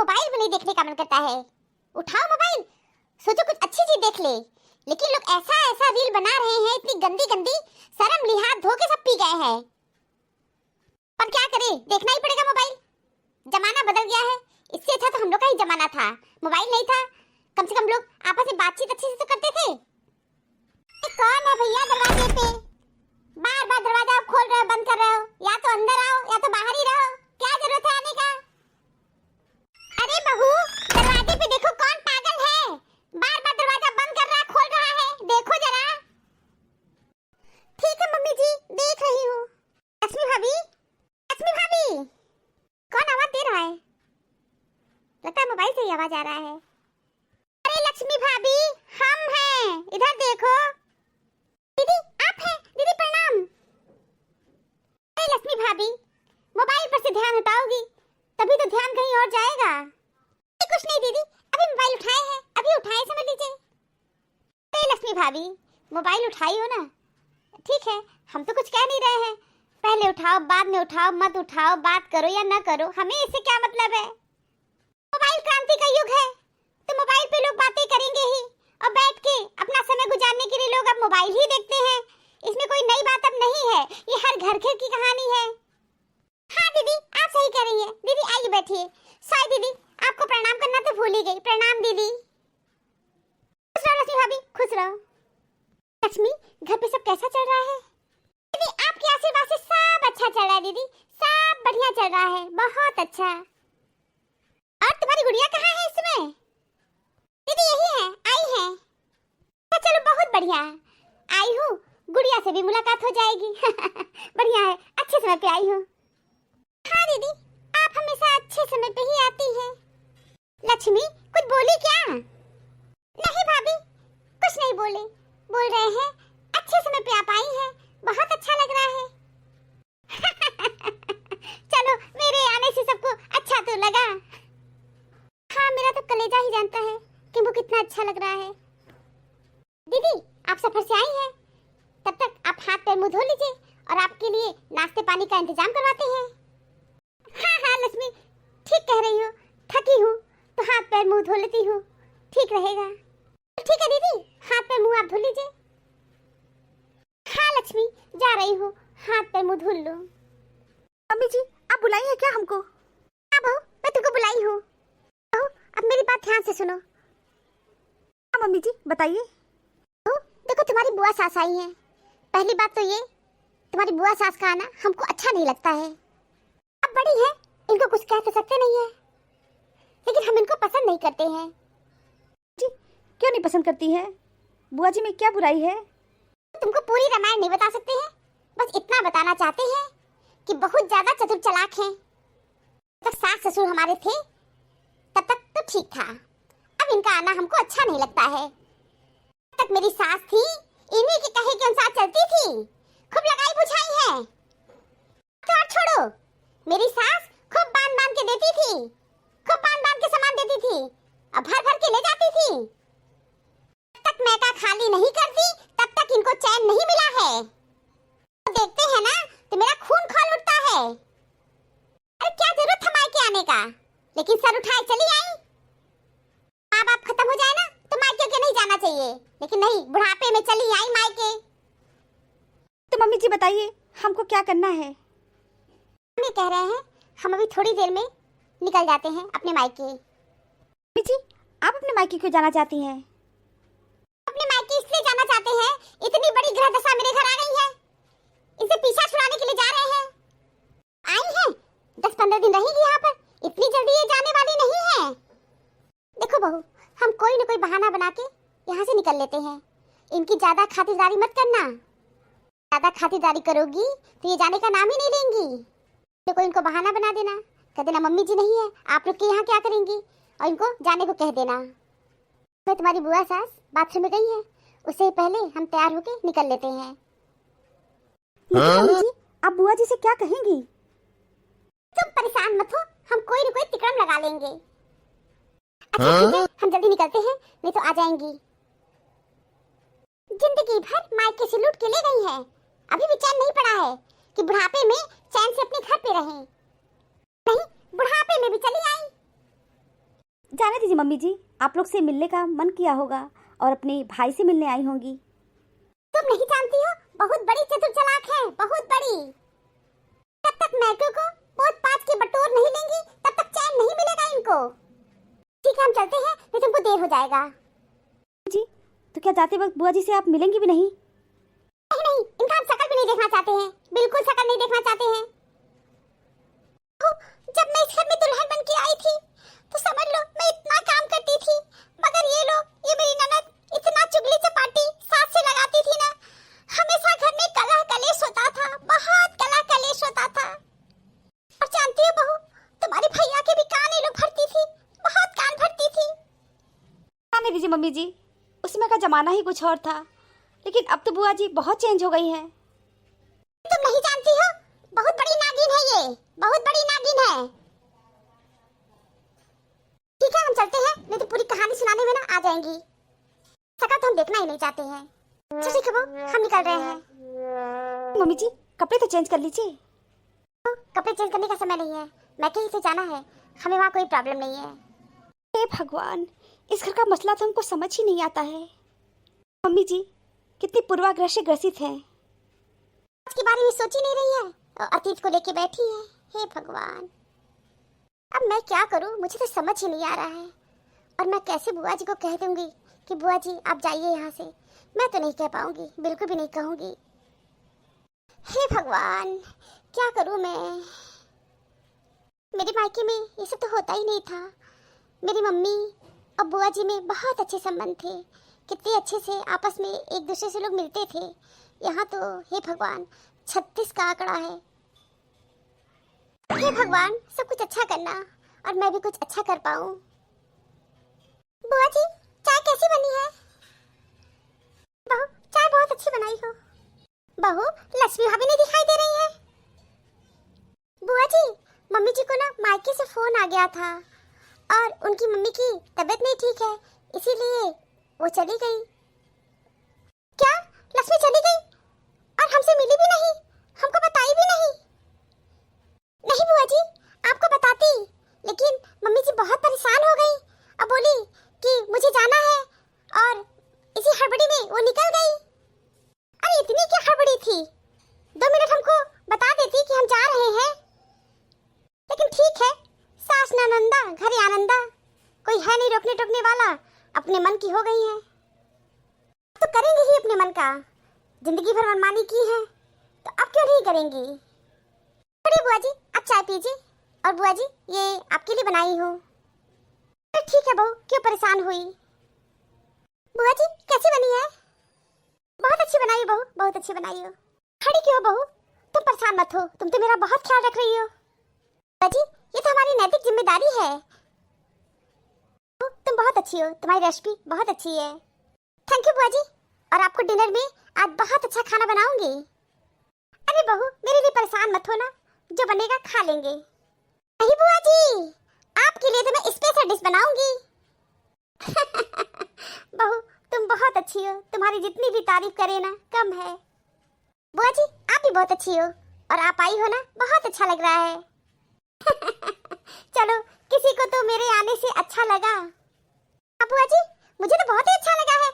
Mobile भी नहीं देखने का मन करता है। उठाओ मोबाइल, सोचो कुछ अच्छी चीज देख ले, लेकिन लोग ऐसा ऐसा रील बना रहे हैं, इतनी गंदी गंदी, शर्म लिहाज धो के सब पी गए हैं। पर क्या करें, देखना ही पड़ेगा मोबाइल। जमाना बदल गया है। इससे अच्छा तो हम लोग का ही जमाना था, मोबाइल नहीं था, कम से कम लोग आपस में बातचीत अच्छे से तो करते थे। कौन है भैया दरवाजे पे? बार बार दरवाजा आप खोल रहे हो, बंद कर रहे हो, या तो अंदर आओ या तो बाहर ही रहो, क्या जरूरत है आने का? अरे बहू, दरवाजे पे देखो कौन पागल है, बार बार दरवाजा बंद कर रहा है, खोल रहा है, देखो जरा। ठीक है मम्मी जी, देख रही हूँ। लक्ष्मी भाभी, लक्ष्मी भाभी, कौन आवाज दे रहा है? लगता है मोबाइल से ही आवाज आ रहा है। अरे लक्ष्मी भाभी, हम हैं, इधर देखो। दीदी आप हैं? दीदी प्रणाम। अरे लक्ष्मी भाभी, मोबाइल पर से ध्यान हटाओगी तभी तो ध्यान कहीं और जाएगा। कुछ नहीं दीदी, अभी मोबाइल उठाए हैं, अभी उठाए, समझ लीजिए। अरे लक्ष्मी भाभी, मोबाइल उठाई हो ना, ठीक है, हम तो कुछ कह नहीं रहे हैं, पहले उठाओ बाद में उठाओ, मत उठाओ, बात करो या ना करो, हमें इससे क्या मतलब है। मोबाइल क्रांति का युग है, तो मोबाइल पे लोग बातें करेंगे ही, और बैठ के अपना समय गुजारने के लिए लोग अब मोबाइल ही देखते हैं। इसमें कोई नई बात अब नहीं है, ये हर घर घर की कहानी है। हाँ दीदी, आप सही कह रही हैं। दीदी आइए बैठिए। सॉरी दीदी, आपको प्रणाम करना तो भूल ही गई। प्रणाम दीदी। खुश रहो लक्ष्मी भाभी, खुश रहो। लक्ष्मी, घर पे सब कैसा चल रहा है? दीदी आपके आशीर्वाद से सब अच्छा चल रहा है दीदी, सब बढ़िया चल रहा है, बहुत अच्छा। और तुम्हारी गुड़िया कहाँ है इसमें? दीदी यही है, आई है। तो चलो बहुत बढ़िया, आई हूँ, गुड़िया से भी मुलाकात हो जाएगी। बढ़िया है, अच्छे समय पे आई हूँ। हाँ दीदी, आप हमेशा अच्छे समय पे ही आती हैं। लक्ष्मी कुछ बोली क्या? नहीं भाभी, कुछ नहीं बोले, बोल रहे हैं अच्छे समय पे आप आई हैं, बहुत अच्छा लग रहा है। चलो, मेरे आने से सबको अच्छा तो लगा। हाँ, मेरा तो कलेजा ही जानता है कि वो कितना अच्छा लग रहा है। दीदी आप सफर से आई हैं, तब तक आप हाथ पैर मुंह धो लीजिए और आपके लिए नाश्ते पानी का इंतजाम करवाते हैं। हाँ हाँ लक्ष्मी, ठीक कह रही हो, थकी हूँ तो हाथ पैर मुंह धो लेती हूँ, ठीक रहेगा। ठीक है दीदी, हाथ पैर मुंह आप धो लीजिए। हाँ लक्ष्मी, जा रही हूँ, हाथ पैर मुंह धुल लो। मम्मी जी, आप बुलाई है क्या हमको? हाँ बहू, मैं तुमको बुलाई हूँ। बहू अब मेरी बात ध्यान से सुनो। हाँ मम्मी जी, बताइए। देखो तुम्हारी बुआ सास आई हैं। पहली बात तो ये, तुम्हारी बुआ सास का आना हमको अच्छा नहीं लगता है। अब बड़ी है, इनको कुछ कह तो सकते नहीं है, लेकिन हम इनको पसंद नहीं करते हैं। जी क्यों नहीं पसंद करती हैं? बुआ जी में क्या बुराई है? तुमको पूरी रामायण नहीं बता सकते हैं, बस इतना बताना चाहते हैं कि बहुत ज्यादा चतुर चालाक हैं। जब सास ससुर हमारे थे तब तक तो ठीक था, अब इनका आना हमको अच्छा नहीं लगता है। तक मेरी सास थी, इन्हीं के कहे के अनुसार चलती थी, खूब लगाई बुझाई है। तो और छोड़ो, मेरी सास खूब बांध बांध के देती थी, खूब बांध बांध के सामान देती थी, अब भर भर के ले जाती थी। जब तक मैं का खाली नहीं करती तब तक इनको चैन नहीं मिला है। तो देखते हैं ना तो मेरा खून खौल उठता है। अरे क्या जरूरत था मायके आने का, लेकिन सर उठाए चली आई। माँ बाप खत्म हो जाए ना तो मायके के नहीं जाना चाहिए, लेकिन नहीं, बुढ़ापे में चली आई मायके। तो मम्मी जी बताइए, हमको क्या करना है? हम ये कह रहे हैं, हम अभी थोड़ी देर में निकल जाते हैं अपने मायके। मम्मी जी, आप अपने मायके क्यों जाना चाहती हैं? अपने मायके इसलिए जाना चाहते हैं, इतनी बड़ी ग्रह दशा मेरे घर आ गई है, इनसे पीछा छुड़ाने के लिए जा रहे हैं। आई हैं, 10-15 दिन रहेंगी यहाँ पर, इतनी जल्दी ये जाने वाली नहीं है। देखो बहू, हम कोई न कोई बहाना बना के यहाँ से निकल लेते हैं। इनकी ज्यादा खातिरदारी मत करना, ज्यादा खातिरदारी करोगी तो ये जाने का नाम ही नहीं लेंगी। तो कोई इनको बहाना बना देना, कह देना मम्मी जी नहीं है, आप लोग के यहाँ क्या करेंगी, और इनको जाने को कह देना। तो तुम्हारी बुआ सास बाथरूम में गई है, उससे पहले हम तैयार होके निकल लेते हैं। मम्मी जी, आप बुआ जी से क्या कहेंगी? तुम परेशान मत हो, हम कोई न कोई तिकड़म लगा लेंगे। अच्छा ठीक है, हम जल्दी निकलते हैं, नहीं तो आ जाएंगी। जिंदगी भर मायके से लूट के ले गई है, अभी भी चैन नहीं पड़ा है कि बुढ़ापे में चैन से अपने घर पे रहें। नहीं, बुढ़ापे में भी चली आई। जाने दीजिए मम्मी जी, आप लोग से मिलने का मन किया होगा और अपने भाई से मिलने आई होंगी। तुम नहीं जानती हो, बहुत बड़ी चतुर चालाक है, बहुत बड़ी। जब तक मैके को पोत पात के बटोर नहीं लेंगी तब तक चैन नहीं मिलेगा इनको। ठीक है हम चलते हैं, नहीं तुमको देर हो जाएगा। जी तो क्या जाते वक्त बुआ जी से आप मिलेंगी भी नहीं? नहीं नहीं, इनका हम शक्ल भी नहीं देखना चाहते हैं, बिल्कुल शक्ल नहीं देखना चाहते हैं। जब मैं इस घर में दुल्हन बन के आई थी तो समझ लो मैं इतना काम करती थी, मगर ये लोग, ये मेरी ननद इतना चुगली चपाटी सास से लगाती थी ना, हमेशा घर में कलह कलेश होता था, बहुत कलह कलेश होता था। और जानती हो बहू, तुम्हारे भैया के भी कान ये लोग भरती थी, बहुत कान भरती थी। जाने दीजिए मम्मी जी, उसमें का जमाना ही कुछ और था, लेकिन अब तो बुआ जी बहुत चेंज हो गई हैं। तुम नहीं जानती हो, बहुत बड़ी नागिन है ये, बहुत बड़ी नागिन है। ठीक है हम चलते हैं, नहीं तो पूरी कहानी सुनाने में ना आ जाएंगी। सका तो हम देखना ही नहीं चाहते हैं। चलो ठीक है बहू, हम निकल रहे हैं। मम्मी जी कपड़े तो चेंज कर लीजिए। कपड़े चेंज करने का समय नहीं है, मैं कहीं से जाना है, हमें वहाँ कोई प्रॉब्लम नहीं है। हे भगवान, इस घर का मसला तो हमको समझ ही नहीं आता है। मम्मी जी कितनी पूर्वाग्रह से ग्रसित है। आज के बारे में सोच ही नहीं रही है और अतीत को लेके बैठी है। हे भगवान, अब मैं क्या करूं, मुझे तो समझ ही नहीं आ रहा है। और मैं कैसे बुआ जी को कह दूंगी कि बुआ जी आप जाइए यहाँ से? मैं तो नहीं कह पाऊंगी, बिल्कुल भी नहीं कहूंगी। हे भगवान, क्या करूं मैं? मेरे मायके में ये सब तो होता ही नहीं था। मेरी मम्मी और बुआ जी में बहुत अच्छे संबंध थे, कितने अच्छे से आपस में एक दूसरे से लोग मिलते थे। यहाँ तो हे भगवान 36 का आंकड़ा है। हे भगवान, सब कुछ अच्छा करना और मैं भी कुछ अच्छा कर पाऊं। बुआ जी चाय कैसी बनी है? बहू चाय बहुत अच्छी बनाई हो। बहू लक्ष्मी भाभी नहीं दिखाई दे रही है। बुआ जी मम्मी जी को ना मायके से फोन आ गया था और उनकी मम्मी की तबीयत नहीं ठीक है, इसीलिए वो चली गई। क्या लक्ष्मी चली गई और हमसे मिली भी नहीं, हमको बताई भी नहीं? नहीं बुआ जी, आपको बताती, लेकिन मम्मी जी बहुत परेशान हो गई और बोली कि मुझे जाना है और इसी हड़बड़ी में वो निकल गई। अरे इतनी क्या हड़बड़ी थी? 2 मिनट हमको बता देती कि हम जा रहे हैं। लेकिन ठीक है, सास ननंदा घर आनंदा, कोई है नहीं रोकने टोकने वाला, अपने मन की हो गई है तो करेंगे ही अपने मन का। जिंदगी भर मनमानी की है तो अब क्यों नहीं करेंगी? अरे बुआ जी आप चाय पीजिए, और बुआ जी ये आपके लिए बनाई हूँ। ठीक है बहू, क्यों परेशान हुई? बुआ जी कैसी बनी है? बहुत अच्छी बनाई बहू, बहुत अच्छी बनाई हो। खड़ी क्यों बहू, तुम परेशान मत हो, तुम तो मेरा बहुत ख्याल रख रही हो। बुआ जी ये तो हमारी नैतिक जिम्मेदारी है। तुम बहुत अच्छी हो, तुम्हारी रेसिपी बहुत अच्छी है। थैंक यू बुआ जी, और आपको डिनर में आज बहुत अच्छा खाना बनाऊंगी। अरे बहू मेरे लिए परेशान मत हो ना, जो बनेगा खा लेंगे। नहीं बुआ जी, आपके लिए तो मैं स्पेशल डिश बनाऊंगी। बहू तुम बहुत अच्छी हो, तुम्हारी जितनी भी तारीफ करे ना कम है। बुआ जी आप भी बहुत अच्छी हो, और आप आई हो ना बहुत अच्छा लग रहा है। चलो किसी को तो मेरे आने से अच्छा लगा। बुआ जी मुझे तो बहुत ही अच्छा लगा है।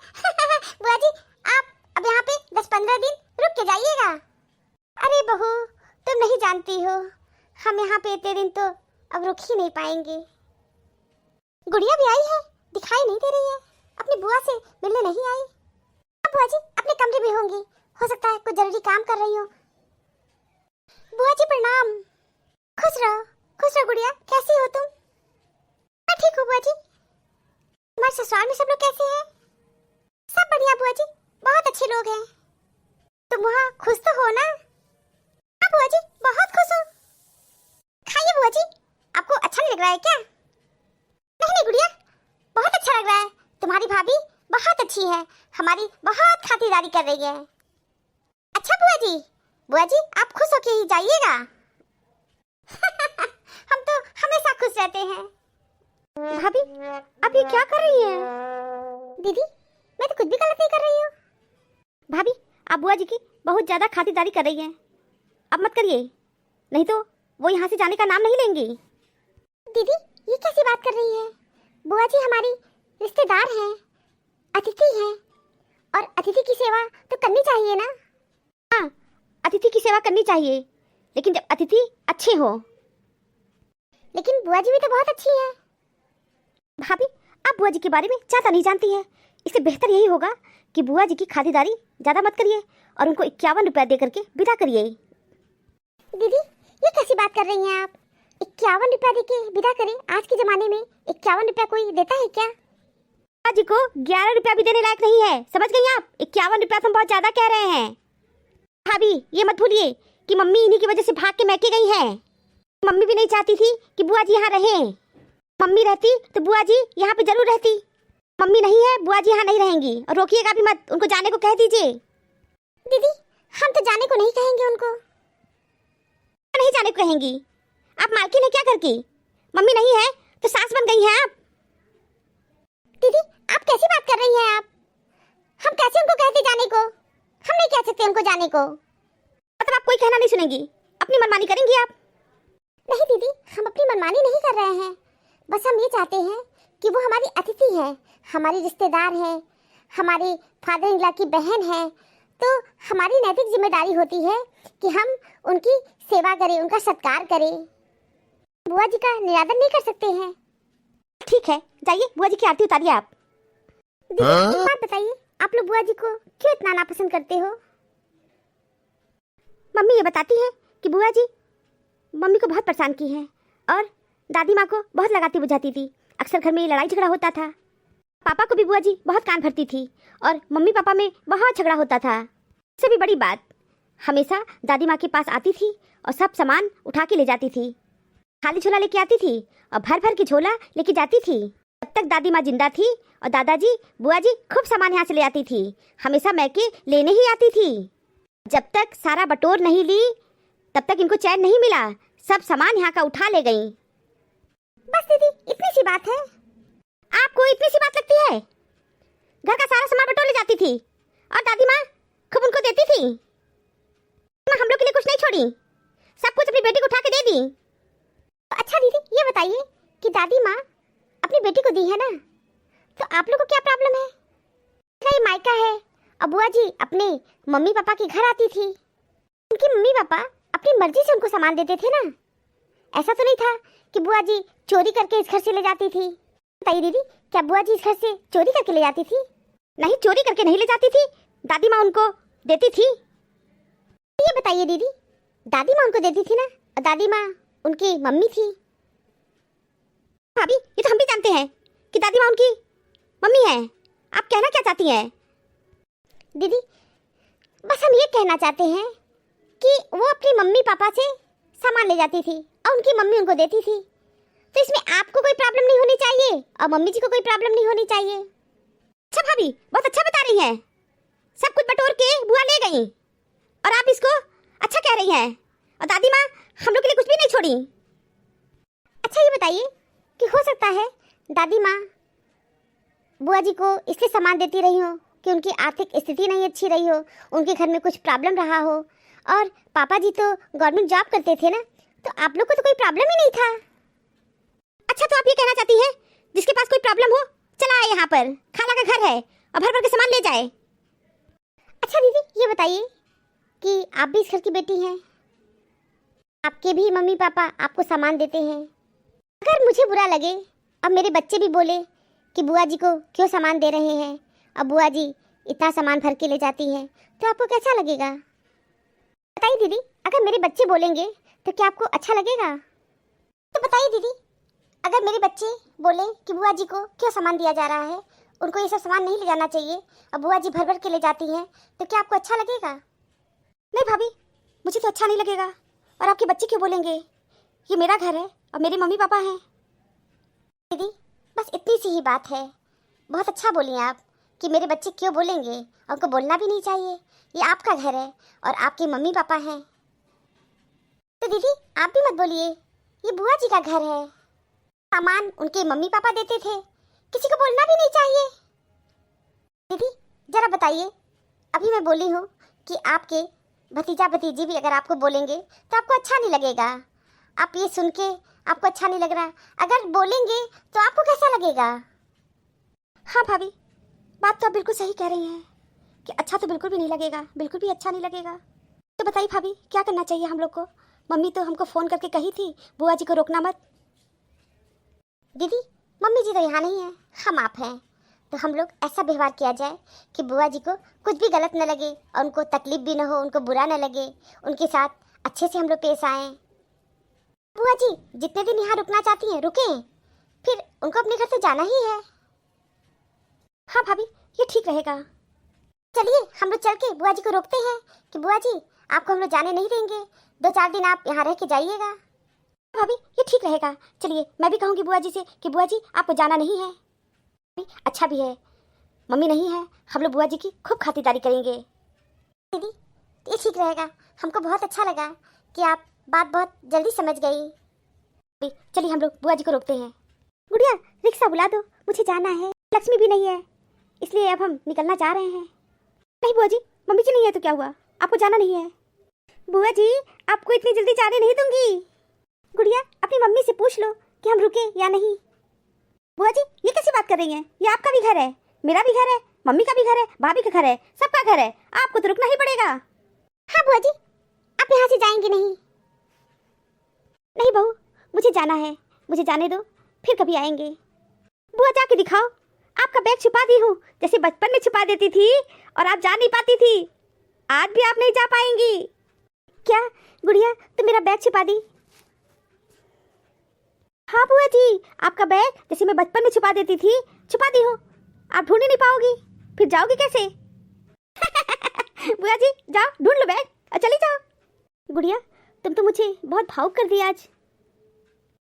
बुआ जी आप अब यहाँ पे 10-15 दिन रुक के जाइएगा। अरे बहू तुम नहीं जानती हो, हम यहाँ पे इतने दिन तो अब रुक ही नहीं पाएंगे। गुड़िया भी आई है, दिखाई नहीं दे रही है, अपनी बुआ से मिलने नहीं आई। अब बुआ जी अपने कमरे में होंगी, हो सकता है कुछ जरूरी काम कर रही हो। बुआ जी प्रणाम। खुश रहो गुड़िया, कैसी हो तुम? मैं ठीक हूँ बुआ जी। तुम्हारे ससुराल में सब लोग कैसे हैं? सब बढ़िया बुआ जी, बहुत अच्छे लोग हैं। तुम वहाँ खुश तो हो ना? हाँ बुआ जी बहुत खुश हूँ। खाइए बुआ जी, आपको अच्छा नहीं लग रहा है क्या? नहीं गुड़िया बहुत अच्छा लग रहा है, तुम्हारी भाभी बहुत अच्छी है, हमारी बहुत खातिरदारी कर रही है। अच्छा बुआ जी आप खुश होके ही जाइएगा। हम तो हमेशा खुश रहते हैं। भाभी आप ये क्या कर रही हैं? दीदी मैं तो कुछ भी गलत नहीं कर रही हूँ। भाभी आप बुआ जी की बहुत ज़्यादा खातिरदारी कर रही हैं, अब मत करिए, नहीं तो वो यहाँ से जाने का नाम नहीं लेंगी। दीदी ये कैसी बात कर रही है? बुआ जी हमारी रिश्तेदार हैं, अतिथि हैं, और अतिथि की सेवा तो करनी चाहिए ना। हाँ, अतिथि की सेवा करनी चाहिए, लेकिन जब अतिथि अच्छे हो। लेकिन बुआ जी भी तो बहुत अच्छी है। भाभी, आप बुआ जी के बारे में ज़्यादा नहीं जानती है, इससे बेहतर यही होगा कि बुआ जी की खातिरदारी ज़्यादा मत करिए और उनको 51 रुपया दे करके विदा करिए। दीदी ये कैसी बात कर रही हैं आप? 51 रुपया दे के विदा करें? आज के ज़माने में 51 रुपया कोई देता है क्या? बुआ जी को 11 रुपया भी देने लायक नहीं है, समझ गई आप? 51 रुपया तो हम बहुत ज़्यादा कह रहे हैं। भाभी, ये मत भूलिए कि मम्मी इन्हीं की वजह से भाग के मैके गई हैं। मम्मी भी नहीं चाहती थी कि बुआ जी यहाँ रहें। मम्मी रहती तो बुआ जी यहाँ पे जरूर रहती। मम्मी नहीं है, बुआ जी यहाँ नहीं रहेंगी, और रोकिएगा भी मत, उनको जाने को कह दीजिए। दीदी हम तो जाने को नहीं कहेंगे उनको। नहीं जाने को कहेंगी? आप मालकिन है क्या घर की? मम्मी नहीं है तो सास बन गई हैं आप। दीदी आप कैसी बात कर रही हैं आप? हम कैसे उनको कहते जाने को? हम नहीं कह सकते उनको जाने को। मतलब आप कोई कहना नहीं सुनेंगी, अपनी मनमानी करेंगी आप? नहीं दीदी, हम अपनी मनमानी नहीं कर रहे हैं। बस हम ये चाहते हैं कि वो हमारी अतिथि है, हमारी रिश्तेदार है, हमारे फादर इन लॉ की बहन है, तो हमारी नैतिक जिम्मेदारी होती है कि हम उनकी सेवा करें, उनका सत्कार करें। बुआ जी का निरादर नहीं कर सकते हैं। ठीक है, जाइए बुआ जी की आरती उतारिए आप। दीदी एक बात बताइए, आप लोग बुआ जी को क्यों इतना नापसंद करते हो? मम्मी ये बताती है कि बुआ जी मम्मी को बहुत परेशान की है और दादी माँ को बहुत लगाती बुझाती थी। अक्सर घर में लड़ाई झगड़ा होता था। पापा को भी बुआ जी बहुत कान भरती थी और मम्मी पापा में बहुत झगड़ा होता था। इससे भी बड़ी बात, हमेशा दादी माँ के पास आती थी और सब सामान उठा के ले जाती थी। खाली झोला लेके आती थी और भर भर के झोला लेके जाती थी। जब तक दादी माँ जिंदा थी और दादाजी बुआ जी खूब सामान यहाँ से ले आती थी, हमेशा मैके लेने ही आती थी। जब तक सारा बटोर नहीं ली तब तक इनको चैन नहीं मिला, सब सामान यहाँ का उठा ले गई। बस दीदी इतनी सी बात है। आपको इतनी सी बात लगती है? घर का सारा सामान बटोर ले जाती थी और दादी माँ खूब उनको देती थी। माँ हम लोग के लिए कुछ नहीं छोड़ी, सब कुछ अपनी बेटी को उठा के दे दी। अच्छा दीदी ये बताइए कि दादी माँ अपनी बेटी को दी है ना, तो आप लोगों को क्या प्रॉब्लम है? मेरा मायका है और बुआ जी अपने मम्मी पापा के घर आती थी। उनकी मम्मी पापा अपनी मर्जी से उनको सामान देते थे ना। ऐसा तो नहीं था कि बुआ जी चोरी करके इस घर से ले जाती थी। बताइए दीदी, क्या बुआ जी इस घर से चोरी करके ले जाती थी? नहीं, चोरी करके नहीं ले जाती थी, दादी माँ उनको देती थी। ये बताइए दीदी, दादी माँ उनको देती थी ना, और दादी माँ उनकी मम्मी थी। भाभी ये तो हम भी जानते हैं कि दादी माँ उनकी मम्मी है, आप कहना क्या चाहती हैं? दीदी बस हम ये कहना चाहते हैं कि वो अपनी मम्मी पापा से सामान ले जाती थी और उनकी मम्मी उनको देती थी, तो इसमें आपको कोई प्रॉब्लम नहीं होनी चाहिए और मम्मी जी को कोई प्रॉब्लम नहीं होनी चाहिए। अच्छा भाभी, बहुत अच्छा बता रही हैं। सब कुछ बटोर के बुआ ले गई और आप इसको अच्छा कह रही हैं, और दादी माँ हम लोग के लिए कुछ भी नहीं छोड़ी। अच्छा ये बताइए कि हो सकता है दादी माँ बुआ जी को इसलिए सामान देती रही हो कि उनकी आर्थिक स्थिति नहीं अच्छी रही हो, उनके घर में कुछ प्रॉब्लम रहा हो, और पापा जी तो गवर्नमेंट जॉब करते थे ना, तो आप लोग को तो कोई प्रॉब्लम ही नहीं था। अच्छा तो आप ये कहना चाहती हैं जिसके पास कोई प्रॉब्लम हो चला आए यहाँ पर, खाला का घर है और भर भर के सामान ले जाए। अच्छा दीदी ये बताइए कि आप भी इस घर की बेटी हैं, आपके भी मम्मी पापा आपको सामान देते हैं। अगर मुझे बुरा लगे और मेरे बच्चे भी बोले कि बुआ जी को क्यों सामान दे रहे हैं और बुआ जी इतना सामान भर के ले जाती हैं, तो आपको कैसा लगेगा? बताइए दीदी, अगर मेरे बच्चे बोलेंगे तो क्या आपको अच्छा लगेगा? तो बताइए दीदी, अगर मेरे बच्चे बोले कि बुआ जी को क्यों सामान दिया जा रहा है, उनको ये सब सामान नहीं ले जाना चाहिए और बुआ जी भर भर के ले जाती हैं, तो क्या आपको अच्छा लगेगा? नहीं भाभी, मुझे तो अच्छा नहीं लगेगा। और आपके बच्चे क्यों बोलेंगे? ये मेरा घर है और मेरे मम्मी पापा हैं। दीदी बस इतनी सी ही बात है। बहुत अच्छा बोली आप कि मेरे बच्चे क्यों बोलेंगे, और उनको बोलना भी नहीं चाहिए। ये आपका घर है और आपके मम्मी पापा हैं। तो दीदी आप भी मत बोलिए, ये बुआ जी का घर है, सामान उनके मम्मी पापा देते थे, किसी को बोलना भी नहीं चाहिए। दीदी जरा बताइए, अभी मैं बोली हूँ कि आपके भतीजा भतीजी भी अगर आपको बोलेंगे तो आपको अच्छा नहीं लगेगा। आप ये सुन के आपको अच्छा नहीं लग रहा, अगर बोलेंगे तो आपको कैसा लगेगा। हाँ भाभी, बात तो आप बिल्कुल सही कह रही हैं कि अच्छा तो बिल्कुल भी नहीं लगेगा, बिल्कुल भी अच्छा नहीं लगेगा। तो बताइए भाभी, क्या करना चाहिए हम लोग को? मम्मी तो हमको फ़ोन करके कही थी बुआ जी को रोकना मत। दीदी, मम्मी जी तो यहाँ नहीं है, हम आप हैं, तो हम लोग ऐसा व्यवहार किया जाए कि बुआ जी को कुछ भी गलत न लगे और उनको तकलीफ भी न हो, उनको बुरा न लगे, उनके साथ अच्छे से हम लोग पेश आएँ। बुआ जी जितने दिन यहाँ रुकना चाहती हैं रुकें, फिर उनको अपने घर से जाना ही है। हाँ भाभी, ये ठीक रहेगा। चलिए हम लोग चल के बुआ जी को रोकते हैं कि बुआ जी आपको हम लोग जाने नहीं देंगे, 2-4 दिन आप यहाँ रह के जाइएगा। भाभी, ये ठीक रहेगा। चलिए, मैं भी कहूँगी बुआ जी से कि बुआ जी आपको जाना नहीं है। अच्छा भी है, मम्मी नहीं है, हम लोग बुआ जी की खूब खातिरदारी करेंगे। दीदी ये ठीक रहेगा, हमको बहुत अच्छा लगा कि आप बात बहुत जल्दी समझ गई। चलिए हम लोग बुआ जी को रोकते हैं। गुड़िया, रिक्शा बुला दो, मुझे जाना है। लक्ष्मी भी नहीं है, इसलिए अब हम निकलना चाह रहे हैं। नहीं बुआ जी, मम्मी जी नहीं है तो क्या हुआ, आपको जाना नहीं है? बुआ जी, आपको इतनी जल्दी जाने नहीं दूंगी। गुड़िया, अपनी मम्मी से पूछ लो कि हम रुके या नहीं। बुआ जी, ये कैसी बात कर रही हैं? ये आपका भी घर है, मेरा भी घर है, मम्मी का भी घर है, भाभी का घर है, सबका घर है, आपको तो रुकना ही पड़ेगा। हाँ बुआ जी, आप यहाँ से जाएंगे नहीं? नहीं बहू, मुझे जाना है, मुझे जाने दो, फिर कभी आएंगे। बुआ जाके दिखाओ, आपका बैग छुपा दी हूँ जैसे बचपन में छुपा देती थी और आप जा नहीं पाती थी, आज भी आप नहीं जा पाएंगी। क्या गुड़िया, तुम मेरा बैग छुपा दी? हाँ बुआ जी, आपका बैग जैसे मैं बचपन में छुपा देती थी छुपा दी हूँ, आप ढूंढ ही नहीं पाओगी, फिर जाओगी कैसे? बुआ जी जाओ ढूंढ लो बैग और चली जाओ। गुड़िया, तुम तो मुझे बहुत भावुक कर दिया आज।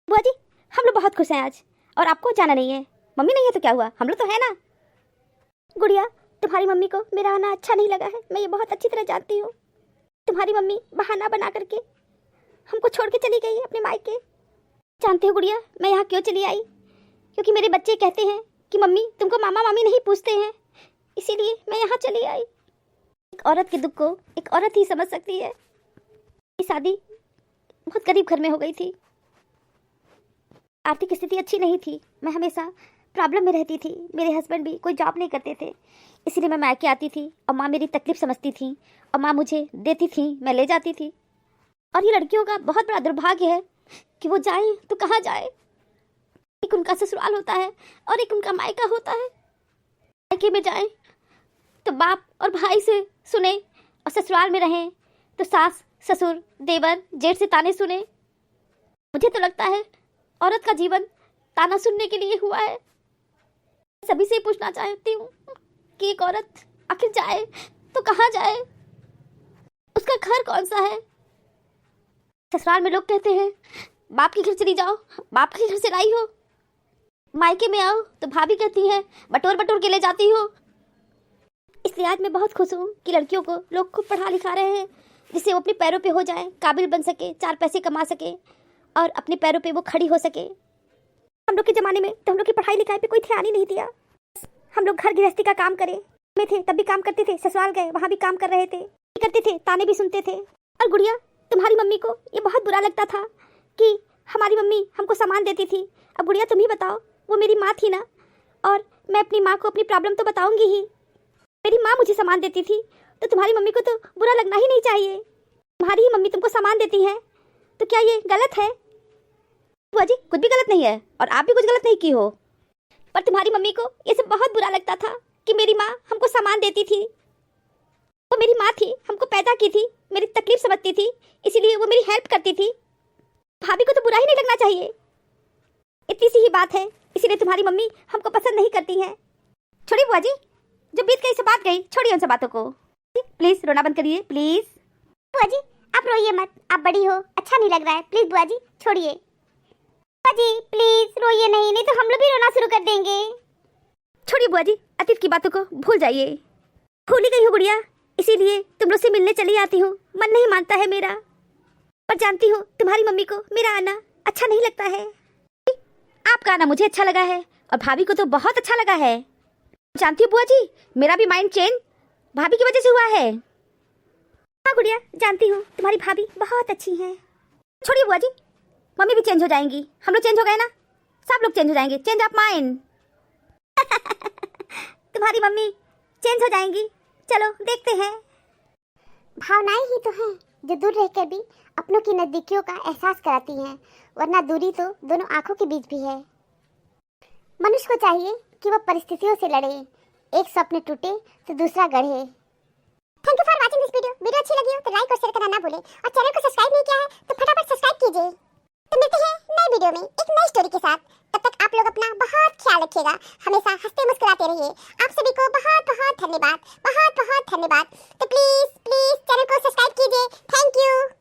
बुआ जी, हम लोग बहुत खुश हैं आज, और आपको जाना नहीं है। मम्मी नहीं है तो क्या हुआ, हम लोग तो है ना। गुड़िया, तुम्हारी मम्मी को मेरा आना अच्छा नहीं लगा है, मैं ये बहुत अच्छी तरह जानती हूँ। तुम्हारी मम्मी बहाना बना करके हमको छोड़ के चली गई अपने मायके। जानते हो गुड़िया, मैं यहाँ क्यों चली आई? क्योंकि मेरे बच्चे कहते हैं कि मम्मी तुमको मामा मामी नहीं पूछते हैं, इसीलिए मैं यहाँ चली आई। एक औरत के दुख को एक औरत ही समझ सकती है। मेरी शादी बहुत गरीब घर में हो गई थी, आर्थिक स्थिति अच्छी नहीं थी, मैं हमेशा प्रॉब्लम में रहती थी, मेरे हस्बैंड भी कोई जॉब नहीं करते थे, इसीलिए मैं मायके आती थी और माँ मेरी तकलीफ समझती थी और माँ मुझे देती थी, मैं ले जाती थी। और ये लड़कियों का बहुत बड़ा दुर्भाग्य है कि वो जाए तो कहाँ जाए। एक उनका ससुराल होता है और एक उनका मायका होता है। मायके में जाए तो बाप और भाई से सुने और ससुराल में रहें तो सास ससुर देवर जेठ से ताने सुने। मुझे तो लगता है औरत का जीवन ताना सुनने के लिए हुआ है। सभी से पूछना चाहती हूँ कि एक औरत आखिर जाए तो कहाँ जाए, उसका घर कौन सा है? ससुराल में लोग कहते हैं बाप के घर चली जाओ, बाप के घर से लाई हो, मायके में आओ तो भाभी कहती हैं बटोर बटोर के ले जाती हो। इसलिए आज मैं बहुत खुश हूँ कि लड़कियों को लोग खूब पढ़ा लिखा रहे हैं, जिससे वो अपने पैरों पे हो जाए, काबिल बन सके, 4 पैसे कमा सके और अपने पैरों पे वो खड़ी हो सके। हम लोग के ज़माने में तो हम लोग की पढ़ाई लिखाई पे कोई ध्यान ही नहीं दिया। हम लोग घर गृहस्थी का काम करे में थे तब भी काम करते थे, ससुराल गए वहाँ भी काम कर रहे थे, करते थे, ताने भी सुनते थे। और गुड़िया, तुम्हारी मम्मी को ये बहुत बुरा लगता था कि हमारी मम्मी हमको सामान देती थी। अब गुड़िया तुम ही बताओ, वो मेरी माँ थी ना, और मैं अपनी माँ को अपनी प्रॉब्लम तो बताऊंगी ही। मेरी माँ मुझे सामान देती थी तो तुम्हारी मम्मी को तो बुरा लगना ही नहीं चाहिए। तुम्हारी ही मम्मी तुमको सामान देती है तो क्या ये गलत है? बुआ जी, कुछ भी गलत नहीं है और आप भी कुछ गलत नहीं की हो, पर तुम्हारी मम्मी को ये सब बहुत बुरा लगता था कि मेरी माँ हमको सामान देती थी। वो मेरी माँ थी, हमको पैदा की थी, मेरी तकलीफ समझती थी, इसीलिए वो मेरी हेल्प करती थी। भाभी को तो बुरा ही नहीं लगना चाहिए, इतनी सी ही बात है, इसीलिए तुम्हारी मम्मी हमको पसंद नहीं करती हैं। छोड़िए बुआ जी, जो बीत गई से बात गई, छोड़िए उन सब बातों को। प्लीज रोना बंद करिए प्लीज। बुआ जी आप रोइए मत, आप बड़ी हो, अच्छा नहीं लग रहा है, प्लीज बुआ जी छोड़िए। बुआ जी प्लीज रोइए नहीं, नहीं तो हम लोग भी रोना शुरू कर देंगे। छोड़िए बुआ जी, अतीत की बातों को भूल जाइए। भूल ही गई हूँ गुड़िया, इसीलिए तुम लोग से मिलने चली आती हूँ, मन नहीं मानता है मेरा, पर जानती हूँ तुम्हारी मम्मी को मेरा आना अच्छा नहीं लगता है। आपका आना मुझे अच्छा लगा है और भाभी को तो बहुत अच्छा लगा है। जानती हो बुआ जी, मेरा भी माइंड चेंज भाभी की वजह से हुआ है। हाँ गुड़िया, जानती हूँ तुम्हारी भाभी बहुत अच्छी है। छोड़िए बुआ जी, मम्मी भी चेंज हो जाएंगी, हम लोग चेंज हो गए ना, सब लोग चेंज हो जाएंगे, चेंज ऑफ माइंड। तुम्हारी मम्मी चेंज हो जाएंगी, चलो देखते हैं। भावनाएं ही तो हैं जो दूर रहकर भी अपनों की नजदीकियों का एहसास कराती हैं, वरना दूरी तो दोनों आंखों के बीच भी है। मनुष्य को चाहिए कि वह परिस्थितियों से लड़े, एक स्वप्न टूटे तो दूसरा गढ़े। Thank you for watching this video. Video अच्छी लगी हो तो लाइक और शेयर करना ना भूलें, और चैनल को सब्सक्राइब नहीं किया है तो फटाफट सब्सक्राइब कीजिए। तो मिलते हैं नए वीडियो में एक नई स्टोरी के साथ। तब तक आप लोग अपना बहुत ख्याल रखिएगा, हमेशा हंसते मुस्कुराते रहिए। आप सभी को बहुत बहुत धन्यवाद, बहुत बहुत धन्यवाद। तो प्लीज प्लीज चैनल को सब्सक्राइब कीजिए। Thank you.